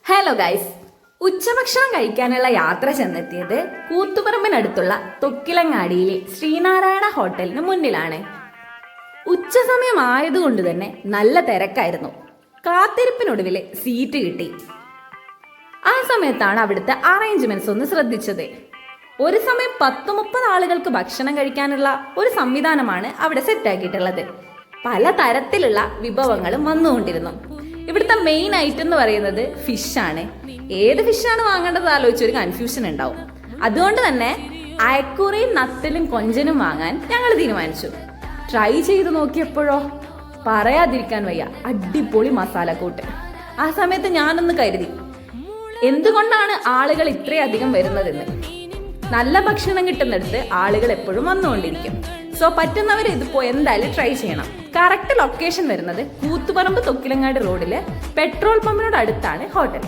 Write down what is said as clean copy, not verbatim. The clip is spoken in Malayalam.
ഹലോ ഗൈസ്, ഉച്ചഭക്ഷണം കഴിക്കാനുള്ള യാത്ര ചെന്നെത്തിയത് കൂത്തുപറമ്പിനടുത്തുള്ള തൊക്കിലങ്ങാടിയിലെ ശ്രീനാരായണ ഹോട്ടലിന് മുന്നിലാണ്. ഉച്ച സമയമായതുകൊണ്ട് തന്നെ നല്ല തിരക്കായിരുന്നു. കാത്തിരിപ്പിനൊടുവിൽ സീറ്റ് കിട്ടി. ആ സമയത്താണ് അവിടുത്തെ അറേഞ്ച്മെന്റ്സ് ഒന്ന് ശ്രദ്ധിച്ചത്. ഒരു സമയം 10-30 ആളുകൾക്ക് ഭക്ഷണം കഴിക്കാനുള്ള ഒരു സംവിധാനമാണ് അവിടെ സെറ്റാക്കിയിട്ടുള്ളത്. പല തരത്തിലുള്ള വിഭവങ്ങളും വന്നുകൊണ്ടിരുന്നു. ഇവിടുത്തെ മെയിൻ ഐറ്റം എന്ന് പറയുന്നത് ഫിഷാണ്. ഏത് ഫിഷാണ് വാങ്ങേണ്ടത് ആലോചിച്ചൊരു കൺഫ്യൂഷൻ ഉണ്ടാവും. അതുകൊണ്ട് തന്നെ അയക്കൂറയും നത്തലും കൊഞ്ചനും വാങ്ങാൻ ഞങ്ങൾ തീരുമാനിച്ചു. ട്രൈ ചെയ്ത് നോക്കിയപ്പോഴോ പറയാതിരിക്കാൻ വയ്യ, അടിപൊളി മസാലക്കൂട്ട്. ആ സമയത്ത് ഞാനൊന്ന് കരുതി, എന്തുകൊണ്ടാണ് ആളുകൾ ഇത്രയധികം വരുന്നതെന്ന്. നല്ല ഭക്ഷണം കിട്ടുന്നിടത്ത് ആളുകൾ എപ്പോഴും വന്നുകൊണ്ടിരിക്കും. സോ പറ്റുന്നവർ ഇതിപ്പോ എന്തായാലും ട്രൈ ചെയ്യണം. കറക്റ്റ് ലൊക്കേഷൻ വരുന്നത് കൂത്തുപറമ്പ് തൊക്കിലങ്ങാടി റോഡിലെ പെട്രോൾ പമ്പിനോട് അടുത്താണ് ഹോട്ടൽ.